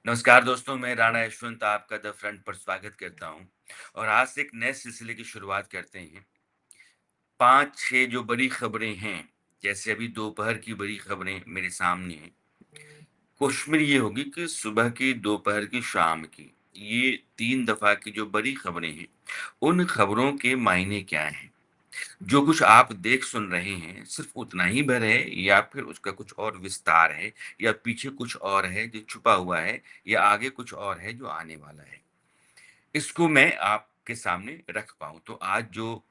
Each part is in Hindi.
नमस्कार दोस्तों, मैं राणा यशवंत आपका द फ्रंट पर स्वागत करता हूँ और आज से एक नए सिलसिले की शुरुआत करते हैं। 5-6 जो बड़ी खबरें हैं, जैसे अभी दोपहर की बड़ी खबरें मेरे सामने हैं। कोशिश ये होगी कि सुबह की, दोपहर की, शाम की, ये 3 दफ़ा की जो बड़ी खबरें हैं, उन खबरों के मायने क्या हैं? जो कुछ आप देख सुन रहे हैं, सिर्फ़ उतना ही भर है या फिर उसका कुछ और विस्तार है या पीछे कुछ और है जो छुपा हुआ है या आगे कुछ और है जो आने वाला है? इसको मैं आपके सामने रख पाऊँ। तो आज जो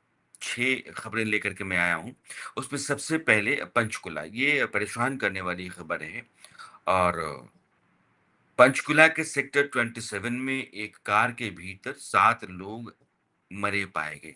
6 खबरें लेकर के मैं आया हूँ, उसमें सबसे पहले पंचकुला, ये परेशान करने वाली खबर है और पंचकुला के सेक्टर 27 में एक कार के भीतर 7 लोग मरे पाए गए।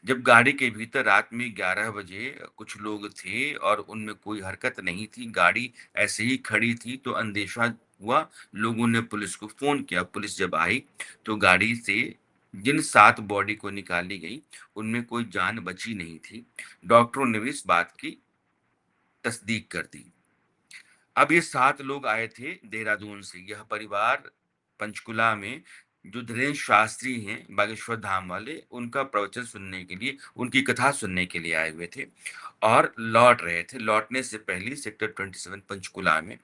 जब गाड़ी के भीतर रात में 11 बजे कुछ लोग थे और उनमें कोई हरकत नहीं थी, गाड़ी ऐसे ही खड़ी थी, तो अंदेशा हुआ, लोगों ने पुलिस को फ़ोन किया। पुलिस जब आई, तो गाड़ी से जिन 7 बॉडी को निकाली गई, उनमें कोई जान बची नहीं थी। डॉक्टरों ने भी इस बात की तस्दीक कर दी। अब ये 7 लोग आए थे देहरादून से। यह परिवार पंचकुला में जो धीरेन्द्र शास्त्री हैं, बागेश्वर धाम वाले, उनका प्रवचन सुनने के लिए, उनकी कथा सुनने के लिए आए हुए थे और लौट रहे थे। लौटने से पहले सेक्टर 27 पंचकुला में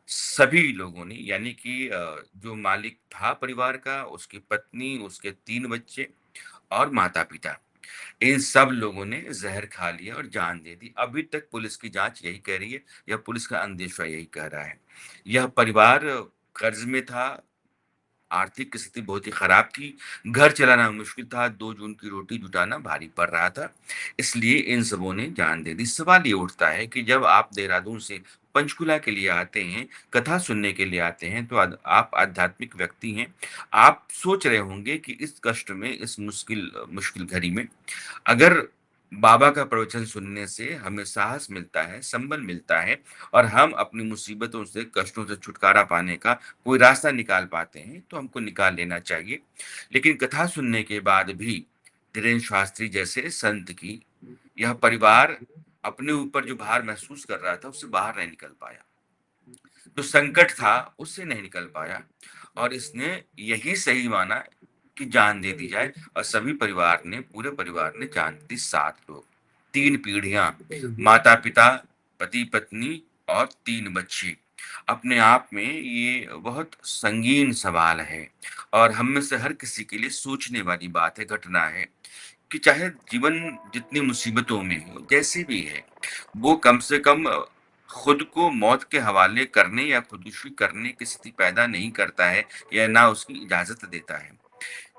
सभी लोगों ने, यानी कि जो मालिक था परिवार का, उसकी पत्नी, उसके 3 बच्चे और माता-पिता, इन सब लोगों ने जहर खा लिया और जान दे दी। अभी तक पुलिस की जाँच यही कह रही है या पुलिस का अंदेशा यही कह रहा है। यह परिवार कर्ज़ में था, आर्थिक स्थिति बहुत ही खराब थी, घर चलाना मुश्किल था, 2 जून की रोटी जुटाना भारी पड़ रहा था, इसलिए इन सबों ने जान दे दी। सवाल ये उठता है कि जब आप देहरादून से पंचकुला के लिए आते हैं, कथा सुनने के लिए आते हैं, तो आप आध्यात्मिक व्यक्ति हैं, आप सोच रहे होंगे कि इस कष्ट में, इस मुश्किल मुश्किल घड़ी में, अगर बाबा का प्रवचन सुनने से हमें साहस मिलता है, संबल मिलता है और हम अपनी मुसीबतों से, कष्टों से छुटकारा पाने का कोई रास्ता निकाल पाते हैं, तो हमको निकाल लेना चाहिए। लेकिन कथा सुनने के बाद भी धीरेन्द्र शास्त्री जैसे संत की यह परिवार अपने ऊपर जो भार महसूस कर रहा था, उससे बाहर नहीं निकल पाया। जो संकट था, उससे नहीं निकल पाया और इसने यही सही माना कि जान दे दी जाए और सभी परिवार ने, पूरे परिवार ने जान दी दी। 7 लोग, 3 पीढ़ियाँ, माता-पिता, पति-पत्नी और 3 बच्चे। अपने आप में ये बहुत संगीन सवाल है और हम में से हर किसी के लिए सोचने वाली बात है, घटना है कि चाहे जीवन जितनी मुसीबतों में हो, जैसे भी है, वो कम से कम खुद को मौत के हवाले करने या खुदकुशी करने की स्थिति पैदा नहीं करता है या ना उसकी इजाज़त देता है।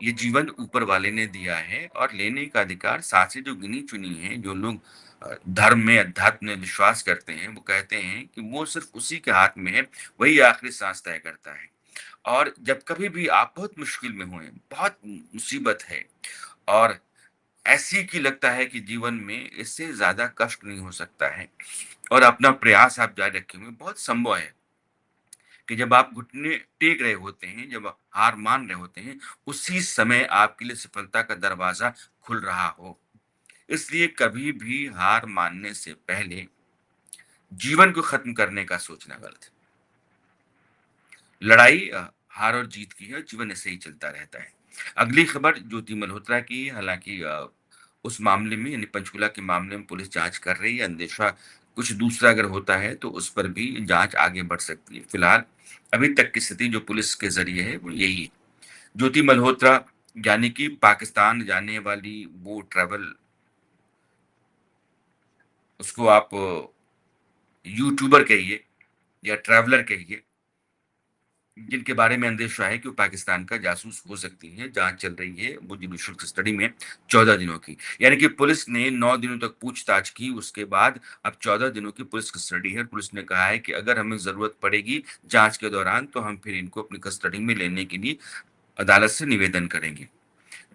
ये जीवन ऊपर वाले ने दिया है और लेने का अधिकार सांसें जो गिनी-चुनी हैं, जो लोग धर्म में, अध्यात्म में विश्वास करते हैं, वो कहते हैं कि वो सिर्फ़ उसी के हाथ में है, वही आखिरी साँस तय करता है। और जब कभी भी आप बहुत मुश्किल में हों, बहुत मुसीबत है और ऐसी कि लगता है कि जीवन में इससे ज़्यादा कष्ट नहीं हो सकता है और अपना प्रयास आप जारी रखे हुए, बहुत संभव है कि जब आप घुटने टेक रहे होते हैं, जब आप हार मान रहे होते हैं, उसी समय आपके लिए सफलता का दरवाज़ा खुल रहा हो। इसलिए कभी भी हार मानने से पहले जीवन को खत्म करने का सोचना गलत है। लड़ाई हार और जीत की है, जीवन ऐसे ही चलता रहता है। अगली खबर ज्योति मल्होत्रा की है, हालाँकि उस मामले में, यानी पंचकुला के मामले में पुलिस जाँच कर रही है, अंदेशा कुछ दूसरा अगर होता है तो उस पर भी जाँच आगे बढ़ सकती है। फिलहाल अभी तक की स्थिति जो पुलिस के ज़रिए है वो यही है। ज्योति मल्होत्रा, यानी कि पाकिस्तान जाने वाली वो ट्रैवल, उसको आप यूट्यूबर कहिए या ट्रैवलर कहिए, जिनके बारे में अंदेशा है कि वो पाकिस्तान का जासूस हो सकती हैं। जाँच चल रही है मुझे कस्टडी में 14 दिनों की। यानी कि पुलिस ने 9 दिनों तक पूछताछ की, उसके बाद अब 14 दिनों की पुलिस कस्टडी है। पुलिस ने कहा है कि अगर हमें ज़रूरत पड़ेगी जाँच के दौरान, तो हम फिर इनको अपनी कस्टडी में लेने के लिए अदालत से निवेदन करेंगे।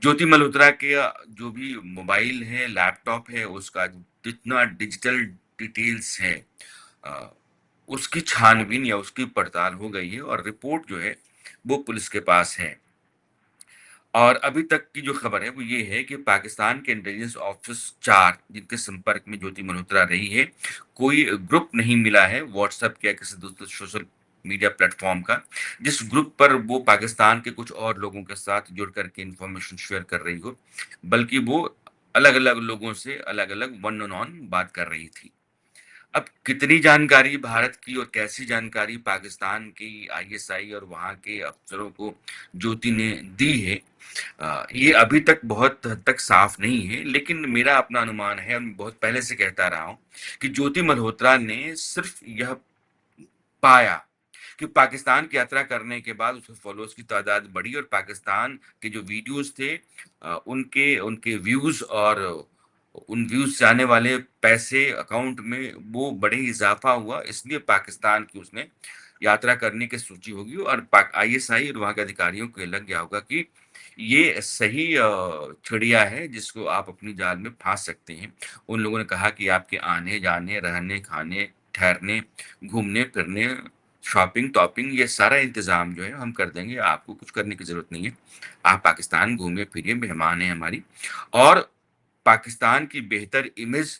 ज्योति मल्होत्रा के जो भी मोबाइल है, लैपटॉप है, उसका जितना डिजिटल डिटेल्स है, अ, उसकी छानबीन या उसकी पड़ताल हो गई है और रिपोर्ट जो है वो पुलिस के पास है। और अभी तक की जो खबर है वो ये है कि पाकिस्तान के इंटेलिजेंस ऑफिस 4 जिनके संपर्क में ज्योति मल्होत्रा रही है, कोई ग्रुप नहीं मिला है व्हाट्सएप या किसी दूसरे सोशल मीडिया प्लेटफ़ॉर्म का, जिस ग्रुप पर वो पाकिस्तान के कुछ और लोगों के साथ जुड़ कर के इन्फॉर्मेशन शेयर कर रही हो, बल्कि वो अलग-अलग लोगों से अलग-अलग वन ऑन वन बात कर रही थी। अब कितनी जानकारी भारत की और कैसी जानकारी पाकिस्तान की आईएसआई और वहाँ के अफ़सरों को ज्योति ने दी है, ये अभी तक बहुत हद तक साफ नहीं है, लेकिन मेरा अपना अनुमान है और मैं बहुत पहले से कहता रहा हूँ कि ज्योति मल्होत्रा ने सिर्फ यह पाया कि पाकिस्तान की यात्रा करने के बाद उसके फॉलोअर्स की तादाद बढ़ी और पाकिस्तान के जो वीडियोस थे, उनके उनके व्यूज और उन व्यूज से आने वाले पैसे अकाउंट में वो बड़े ही इजाफा हुआ, इसलिए पाकिस्तान की उसने यात्रा करने की सोची होगी और आईएसआई और वहाँ के अधिकारियों को ये लग गया होगा कि ये सही चिड़िया है जिसको आप अपनी जाल में फांस सकते हैं। उन लोगों ने कहा कि आपके आने जाने रहने खाने ठहरने घूमने फिरने शॉपिंग-टॉपिंग ये सारा इंतज़ाम जो है हम कर देंगे, आपको कुछ करने की ज़रूरत नहीं है। आप पाकिस्तान घूमिए-फिरिए, मेहमान हैं हमारी। और पाकिस्तान की बेहतर इमेज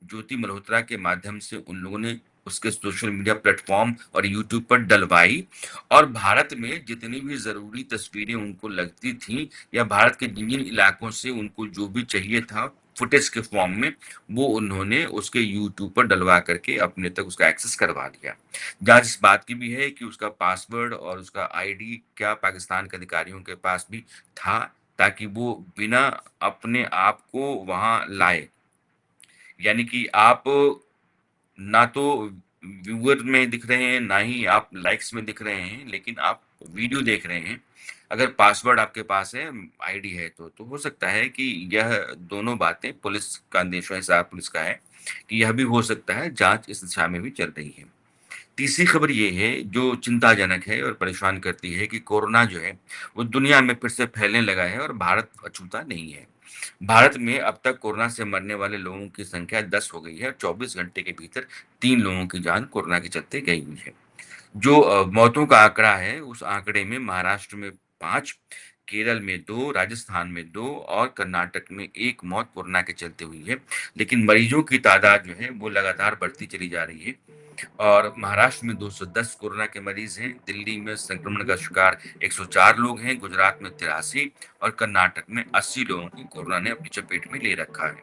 ज्योति मल्होत्रा के माध्यम से उन लोगों ने उसके सोशल मीडिया प्लेटफ़ॉर्म और यूट्यूब पर डलवाई और भारत में जितनी भी ज़रूरी तस्वीरें उनको लगती थीं या भारत के जिन-जिन इलाकों से उनको जो भी चाहिए था फुटेज के फ़ॉर्म में, वो उन्होंने उसके यूट्यूब पर डलवा करके अपने तक उसका एक्सेस करवा दिया। जाँच इस बात की भी है कि उसका पासवर्ड और उसका आईडी क्या पाकिस्तान के अधिकारियों के पास भी था, ताकि वो बिना अपने आप को वहाँ लाए। यानी कि आप ना तो व्यूअर में दिख रहे हैं, ना ही आप लाइक्स में दिख रहे हैं, लेकिन आप वीडियो देख रहे हैं। अगर पासवर्ड आपके पास है, आईडी है तो हो सकता है कि यह दोनों बातें पुलिस का अंदेशा हिसाब पुलिस का है कि यह भी हो सकता है, जाँच इस दिशा में भी चल रही है। तीसरी खबर ये है जो चिंताजनक है और परेशान करती है कि कोरोना जो है, वो दुनिया में फिर से फैलने लगा है और भारत अछूता नहीं है। भारत में अब तक कोरोना से मरने वाले लोगों की संख्या 10 हो गई है और 24 घंटे के भीतर 3 लोगों की जान कोरोना के चलते गई हुई है। जो मौतों का आंकड़ा है, उस आंकड़े में महाराष्ट्र में 5, केरल में 2, राजस्थान में 2 और कर्नाटक में 1 मौत कोरोना के चलते हुई है। लेकिन मरीजों की तादाद जो है, वो लगातार बढ़ती चली जा रही है और महाराष्ट्र में 210 कोरोना के मरीज हैं, दिल्ली में संक्रमण का शिकार 104 लोग हैं, गुजरात में 83 और कर्नाटक में 80 लोगों को कोरोना ने अपनी चपेट में ले रखा है।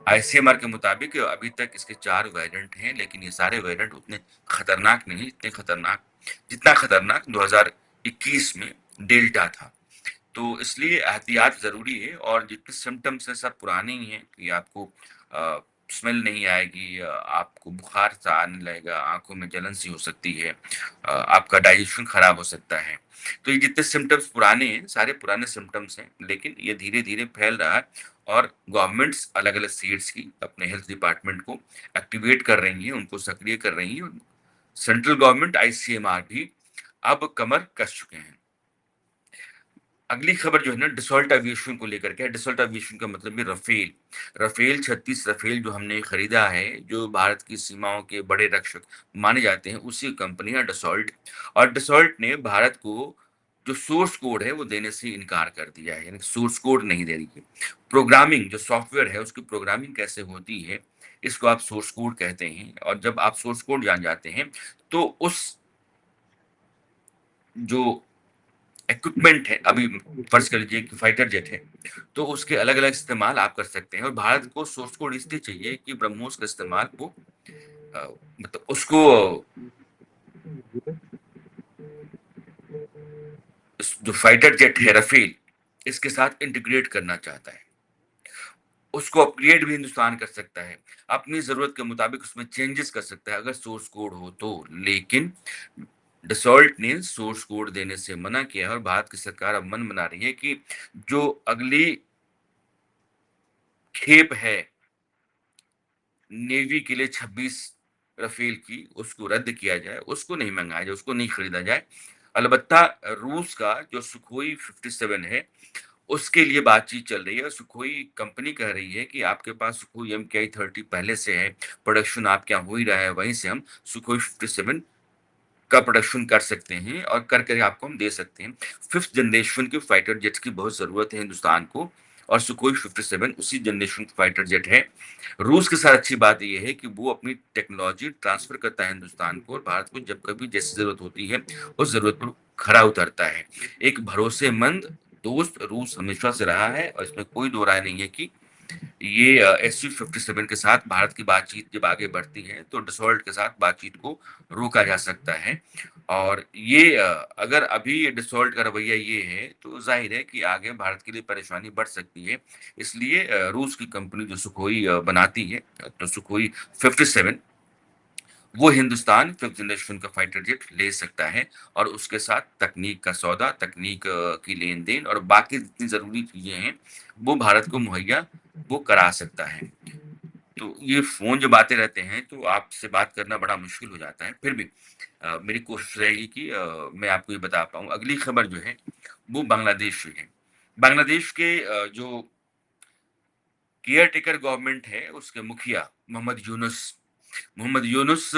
आईसीएमआर के मुताबिक अभी तक इसके 4 वेरिएंट हैं, लेकिन ये सारे वेरिएंट उतने खतरनाक नहीं, इतने खतरनाक जितना खतरनाक 2021 में डेल्टा था। तो इसलिए एहतियात ज़रूरी है और जितने सिम्पटम्स हैं सब पुराने ही हैं कि आपको स्मेल नहीं आएगी, आपको बुखार सा आने लगेगा, आँखों में जलन सी हो सकती है, आपका डाइजेशन खराब हो सकता है। तो ये जितने सिम्पटम्स पुराने हैं, सारे पुराने सिम्पटम्स हैं, लेकिन ये धीरे-धीरे फैल रहा है और गवर्नमेंट्स अलग-अलग स्टेट्स की अपने हेल्थ डिपार्टमेंट को एक्टिवेट कर रही हैं, उनको सक्रिय कर रही हैं और सेंट्रल गवर्नमेंट आईसीएमआर भी अब कमर कस चुके हैं। अगली खबर जो है ना डसॉल्ट एविएशन को लेकर के है। डसॉल्ट एविएशन का मतलब है राफेल। राफेल 36 राफेल जो हमने खरीदा है, जो भारत की सीमाओं के बड़े रक्षक माने जाते हैं, उसी कंपनी है डसॉल्ट और डसॉल्ट ने भारत को जो सोर्स कोड है, वो देने से इनकार कर दिया है, यानी सोर्स कोड नहीं दे रही है। प्रोग्रामिंग जो सॉफ्टवेयर है, उसकी प्रोग्रामिंग कैसे होती है, इसको आप सोर्स कोड कहते हैं और जब आप सोर्स कोड जान जाते हैं, तो उस जो इक्विपमेंट है, अभी फर्ज़ कर लीजिए कि फाइटर जेट है, तो उसके अलग-अलग इस्तेमाल आप कर सकते हैं और भारत को सोर्स कोड इसलिए चाहिए कि ब्रह्मोस का इस्तेमाल वो अ, मतलब उसको इस जो फाइटर जेट है राफेल, इसके साथ इंटीग्रेट करना चाहता है। उसको अपग्रेड भी हिंदुस्तान कर सकता है, अपनी ज़रूरत के मुताबिक उसमें चेंजेस कर सकता है अगर सोर्स कोड हो तो। लेकिन डसॉल्ट ने सोर्स कोड देने से मना किया है और भारत की सरकार अब मन बना रही है कि जो अगली खेप है नेवी के लिए 26 राफेल की, उसको रद्द किया जाए, उसको नहीं मँगाया जाए, उसको नहीं खरीदा जाए। अलबत्ता रूस का जो सुखोई 57 है, उसके लिए बातचीत चल रही है और सुखोई कंपनी कह रही है कि आपके पास सुखोई एमकेआई 30 पहले से है, प्रोडक्शन आपके यहाँ हो ही रहा है, वहीं से हम सुखोई 57 का प्रोडक्शन कर सकते हैं और कर आपको हम दे सकते हैं। 5th जनरेशन के फाइटर जेट्स की बहुत ज़रूरत है हिंदुस्तान को और सुखोई 57 उसी जनरेशन फाइटर जेट है। रूस के साथ अच्छी बात ये है कि वो अपनी टेक्नोलॉजी ट्रांसफ़र करता है हिंदुस्तान को और भारत को जब कभी जैसी ज़रूरत होती है, उस ज़रूरत पर खरा उतरता है। एक भरोसेमंद दोस्त रूस हमेशा से रहा है और इसमें कोई दो राय नहीं है कि ये SU-57 के साथ भारत की बातचीत जब आगे बढ़ती है, तो डसॉल्ट के साथ बातचीत को रोका जा सकता है और ये अगर अभी ये डसॉल्ट का रवैया ये है, तो ज़ाहिर है कि आगे भारत के लिए परेशानी बढ़ सकती है। इसलिए रूस की कंपनी जो सुखोई बनाती है, तो सुखोई 57 वो हिंदुस्तान 5th जनरेशन का फाइटर जेट ले सकता है और उसके साथ तकनीक का सौदा, तकनीक की लेन-देन और बाकी जितनी ज़रूरी चीज़ें हैं, वो भारत को मुहैया वो करा सकता है। तो ये फ़ोन जब आते रहते हैं, तो आपसे बात करना बड़ा मुश्किल हो जाता है। फिर भी मेरी कोशिश रहेगी कि मैं आपको ये बता पाऊँ। अगली खबर जो है, वो बांग्लादेश से है। बांग्लादेश के जो केयर टेकर गवर्नमेंट है, उसके मुखिया मोहम्मद यूनुस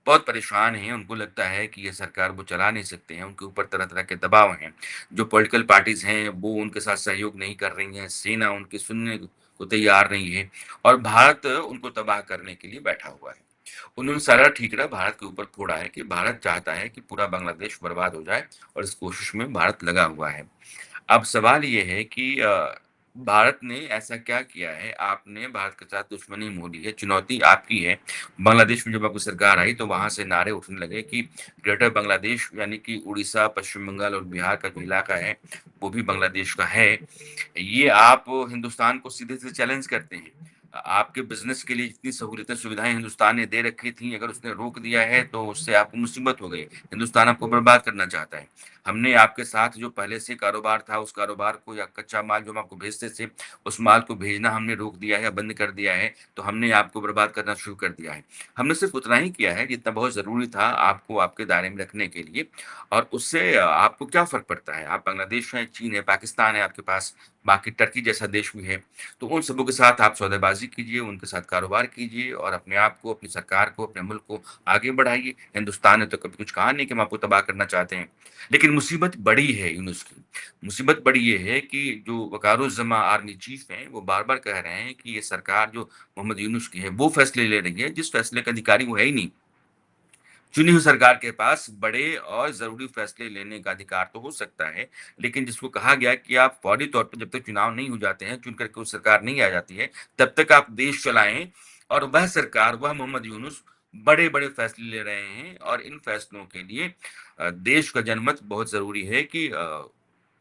बहुत परेशान हैं, उनको लगता है कि ये सरकार वो चला नहीं सकते हैं, उनके ऊपर तरह-तरह के दबाव हैं। जो पॉलिटिकल पार्टीज़ हैं, वो उनके साथ सहयोग नहीं कर रही हैं, सेना उनकी सुनने को तैयार नहीं है और भारत उनको तबाह करने के लिए बैठा हुआ है। उन्होंने सारा ठीकरा भारत के ऊपर फोड़ा है कि भारत चाहता है कि पूरा बांग्लादेश बर्बाद हो जाए और इस कोशिश में भारत लगा हुआ है। अब सवाल ये है कि भारत ने ऐसा क्या किया है? आपने भारत के साथ दुश्मनी मोड़ी है, चुनौती आपकी है। बांग्लादेश में जब आपकी सरकार आई तो वहाँ से नारे उठने लगे कि ग्रेटर बांग्लादेश यानी कि उड़ीसा, पश्चिम बंगाल और बिहार का जो इलाका है, वो भी बांग्लादेश का है। ये आप हिंदुस्तान को सीधे-सीधे चैलेंज करते हैं। आपके बिज़नेस के लिए जितनी सहूलियतें, सुविधाएँ हिंदुस्तान ने दे रखी थी, अगर उसने रोक दिया है तो उससे आपको मुसीबत हो गई। हिंदुस्तान आपको बर्बाद करना चाहता है। हमने आपके साथ जो पहले से कारोबार था, उस कारोबार को या कच्चा माल जो हम आपको भेजते थे, उस माल को भेजना हमने रोक दिया है या बंद कर दिया है, तो हमने आपको बर्बाद करना शुरू कर दिया है। हमने सिर्फ़ उतना ही किया है जितना बहुत ज़रूरी था आपको आपके दायरे में रखने के लिए और उससे आपको क्या फ़र्क पड़ता है? आप बांग्लादेश हैं, चीन है, पाकिस्तान है आपके पास, बाकी टर्की जैसा देश भी है। तो उन सबों के साथ आप सौदेबाज़ी कीजिए, उनके साथ कारोबार कीजिए और अपने आप को, अपनी सरकार को, अपने मुल्क को आगे बढ़ाइए। हिंदुस्तान ने तो कभी कुछ कहा नहीं कि हम आपको तबाह करना चाहते हैं। लेकिन मुसीबत बड़ी है यूनुस की। मुसीबत बड़ी ये है कि जो वक़ारुज़्ज़मा आर्मी चीफ़ हैं, वो बार-बार कह रहे हैं कि ये सरकार जो मोहम्मद यूनुस की है, वो फ़ैसले ले रही है, जिस फ़ैसले का अधिकारी वो है ही नहीं। चुनी हुई सरकार के पास बड़े और ज़रूरी फ़ैसले लेने का अधिकार तो हो सकता है, लेकिन जिसको कहा गया कि आप फौरी तौर पे जब तक चुनाव नहीं हो जाते हैं, चुन कर के वो सरकार नहीं आ जाती है, तब तक आप देश चलाएँ और वह सरकार, वह मोहम्मद यूनुस बड़े-बड़े फ़ैसले ले रहे हैं और इन फ़ैसलों के लिए देश का जनमत बहुत ज़रूरी है कि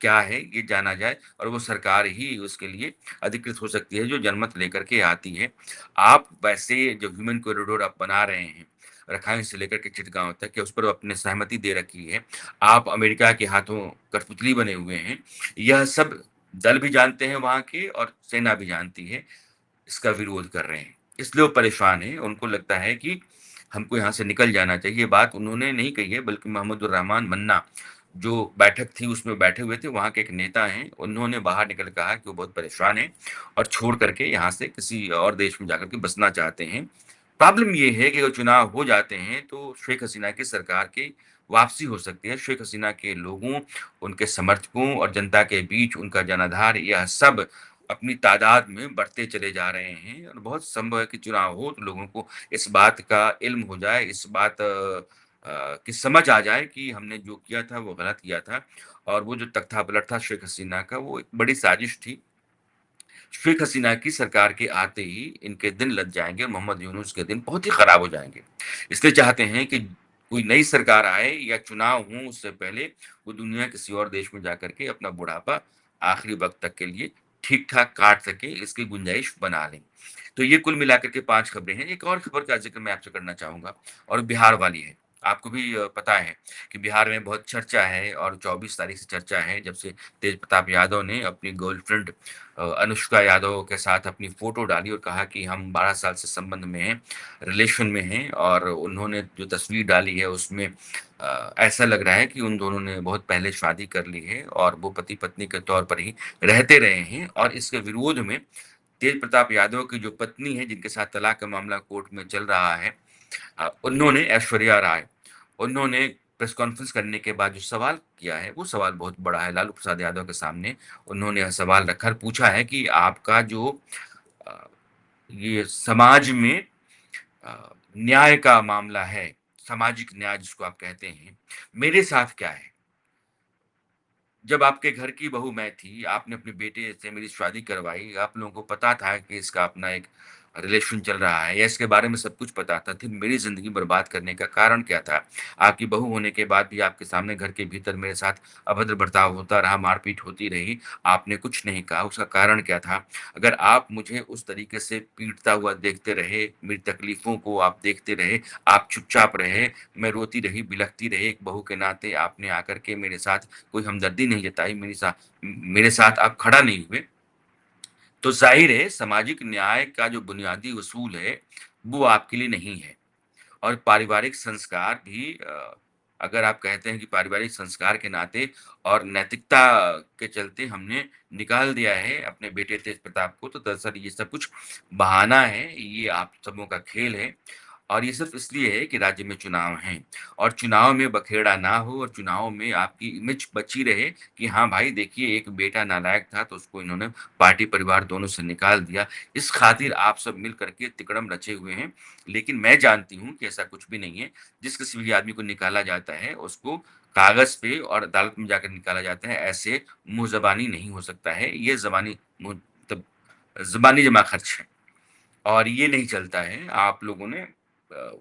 क्या है ये जाना जाए और वो सरकार ही उसके लिए अधिकृत हो सकती है, जो जनमत लेकर के आती है। आप वैसे जो ह्यूमन कॉरिडोर आप बना रहे हैं रखाइन से लेकर के चिटगाँव तक या उस पर आपने सहमति दे रखी है। आप अमेरिका के हाथों कठपुतली बने हुए हैं। यह सब दल भी जानते हैं वहाँ के और सेना भी जानती है, इसका विरोध कर रहे हैं। इसलिए वो परेशान हैं, उनको लगता है कि हमको यहाँ से निकल जाना चाहिए। ये बात उन्होंने नहीं कही है बल्कि महमूदुर रहमान मन्ना जो बैठक थी उसमें बैठे हुए थे, वहाँ के एक नेता हैं, उन्होंने बाहर निकल के कहा कि वो बहुत परेशान हैं और छोड़ कर के यहाँ से किसी और देश में जाकर के बसना चाहते हैं। प्रॉब्लम ये है कि अगर चुनाव हो जाते हैं तो शेख हसीना की सरकार की वापसी हो सकती है। शेख हसीना के लोगों, उनके समर्थकों और जनता के बीच उनका जनाधार यह सब अपनी तादाद में बढ़ते चले जा रहे हैं और बहुत संभव है कि चुनाव हो तो लोगों को इस बात का इल्म हो जाए, इस बात की समझ आ जाए कि हमने जो किया था वो गलत किया था और वो जो तख्ता-पलट था शेख हसीना का वो एक बड़ी साजिश थी। शेख हसीना की सरकार के आते ही इनके दिन लग जाएँगे और मोहम्मद यूनुस के दिन बहुत ही खराब हो जाएँगे। इसलिए चाहते हैं कि कोई नई सरकार आए या चुनाव हों उससे पहले वो दुनिया किसी और देश में जाकर के अपना बुढ़ापा आखिरी वक़्त तक के लिए ठीक-ठाक काट सकें, इसकी गुंजाइश बना लें। तो ये कुल मिलाकर के 5 खबरें हैं। एक और खबर का ज़िक्र मैं आपसे करना चाहूँगा और बिहार वाली है। आपको भी पता है कि बिहार में बहुत चर्चा है और 24 तारीख से चर्चा है जब से तेज प्रताप यादव ने अपनी गर्लफ्रेंड अनुष्का यादव के साथ अपनी फ़ोटो डाली और कहा कि हम 12 साल से संबंध में हैं, रिलेशन में हैं और उन्होंने जो तस्वीर डाली है उसमें ऐसा लग रहा है कि उन दोनों ने बहुत पहले शादी कर ली है और वो पति-पत्नी के तौर पर ही रहते रहे हैं और इसके विरोध में तेज प्रताप यादव की जो पत्नी है, जिनके साथ तलाक का मामला कोर्ट में चल रहा है उन्होंने ऐश्वर्या राय, उन्होंने प्रेस कॉन्फ्रेंस करने के बाद जो सवाल किया है, वो सवाल बहुत बड़ा है। लालू प्रसाद यादव के सामने उन्होंने यह सवाल रखा और पूछा है कि आपका जो अ, ये समाज में न्याय का मामला है, सामाजिक न्याय जिसको आप कहते हैं, मेरे साथ क्या है? जब आपके घर की बहू मैं थी, आपने अपने बेटे से मेरी शादी करवाई, आप लोगों को पता था कि इसका अपना एक रिलेशन चल रहा है या इसके बारे में सब कुछ पता था, फिर मेरी ज़िंदगी बर्बाद करने का कारण क्या था? आपकी बहू होने के बाद भी आपके सामने घर के भीतर मेरे साथ अभद्र बर्ताव होता रहा, मारपीट होती रही, आपने कुछ नहीं कहा, उसका कारण क्या था? अगर आप मुझे उस तरीके से पीटता हुआ देखते रहे, मेरी तकलीफ़ों को आप देखते रहे, आप चुपचाप रहे, मैं रोती रही, बिलखती रही एक बहू के नाते आपने आकर के मेरे साथ कोई हमदर्दी नहीं जताई, मेरे साथ आप खड़ा नहीं हुए, तो ज़ाहिर है सामाजिक न्याय का जो बुनियादी उसूल है, वो आपके लिए नहीं है। और पारिवारिक संस्कार भी अगर आप कहते हैं कि पारिवारिक संस्कार के नाते और नैतिकता के चलते हमने निकाल दिया है अपने बेटे तेज प्रताप को, तो दरअसल ये सब कुछ बहाना है, ये आप सबों का खेल है और ये सिर्फ़ इसलिए है कि राज्य में चुनाव हैं और चुनाव में बखेड़ा ना हो और चुनाव में आपकी इमेज बची रहे कि हाँ भाई देखिए एक बेटा नालायक था तो उसको इन्होंने पार्टी परिवार दोनों से निकाल दिया। इस खातिर आप सब मिल कर के तिकड़म रचे हुए हैं। लेकिन मैं जानती हूँ कि ऐसा कुछ भी नहीं है। जिस किसी भी आदमी को निकाला जाता है, उसको कागज़ पे और अदालत में जाकर निकाला जाता है। ऐसे मुँह ज़बानी नहीं हो सकता है। ये ज़बानी मुँह तब ज़बानी जमा खर्च है और ये नहीं चलता है। आप लोगों ने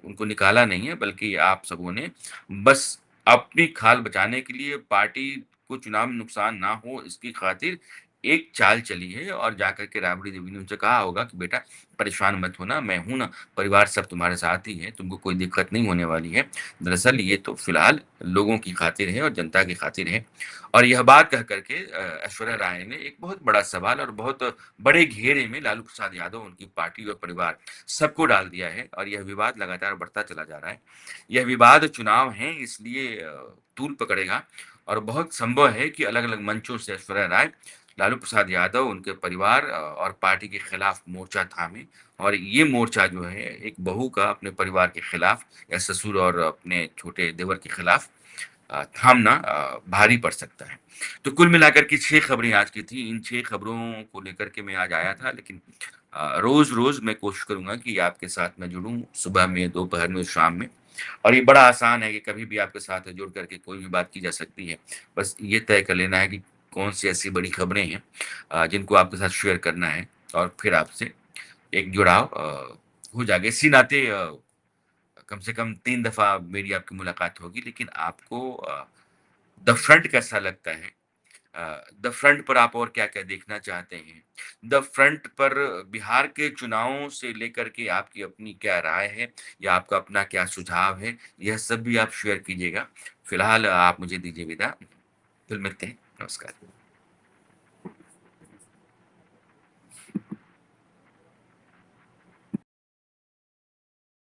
उनको निकाला नहीं है, बल्कि आप सबों ने बस अपनी खाल बचाने के लिए पार्टी को चुनाव में नुकसान ना हो, इसकी खातिर एक चाल चली है और जाकर के राबड़ी देवी ने उनसे कहा होगा कि बेटा परेशान मत होना, मैं हूँ ना, परिवार सब तुम्हारे साथ ही है, तुमको कोई दिक्कत नहीं होने वाली है। दरअसल ये तो फिलहाल लोगों की खातिर है और जनता की खातिर है। और यह बात कह कर के ऐश्वर्या राय ने एक बहुत बड़ा सवाल और बहुत बड़े घेरे में लालू प्रसाद यादव, उनकी पार्टी और परिवार सबको डाल दिया है और यह विवाद लगातार बढ़ता चला जा रहा है। यह विवाद चुनाव हैं इसलिए तूल पकड़ेगा और बहुत संभव है कि अलग-अलग मंचों से ऐश्वर्या राय लालू प्रसाद यादव, उनके परिवार और पार्टी के खिलाफ मोर्चा थामे और ये मोर्चा जो है एक बहू का अपने परिवार के खिलाफ या ससुर और अपने छोटे देवर के खिलाफ थामना भारी पड़ सकता है। तो कुल मिलाकर के 6 खबरें आज की थी। इन 6 खबरों को लेकर के मैं आज आया था लेकिन रोज़-रोज़ मैं कोशिश करूँगा कि आपके साथ मैं जुड़ूँ, सुबह में, दोपहर में, शाम में और ये बड़ा आसान है कि कभी भी आपके साथ जुड़ कर के कोई भी बात की जा सकती है। बस ये तय कर लेना है कि कौन-सी ऐसी बड़ी खबरें हैं जिनको आपके साथ शेयर करना है और फिर आपसे एक जुड़ाव हो जाएगा। इसी नाते कम से कम 3 दफ़ा मेरी आपकी मुलाकात होगी लेकिन आपको द फ्रंट कैसा लगता है? द फ्रंट पर आप और क्या-क्या देखना चाहते हैं? द फ्रंट पर बिहार के चुनावों से लेकर के आपकी अपनी क्या राय है या आपका अपना क्या सुझाव है? यह सब भी आप शेयर कीजिएगा। फिलहाल आप मुझे दीजिए विदा। फिर मिलते हैं। नमस्कार।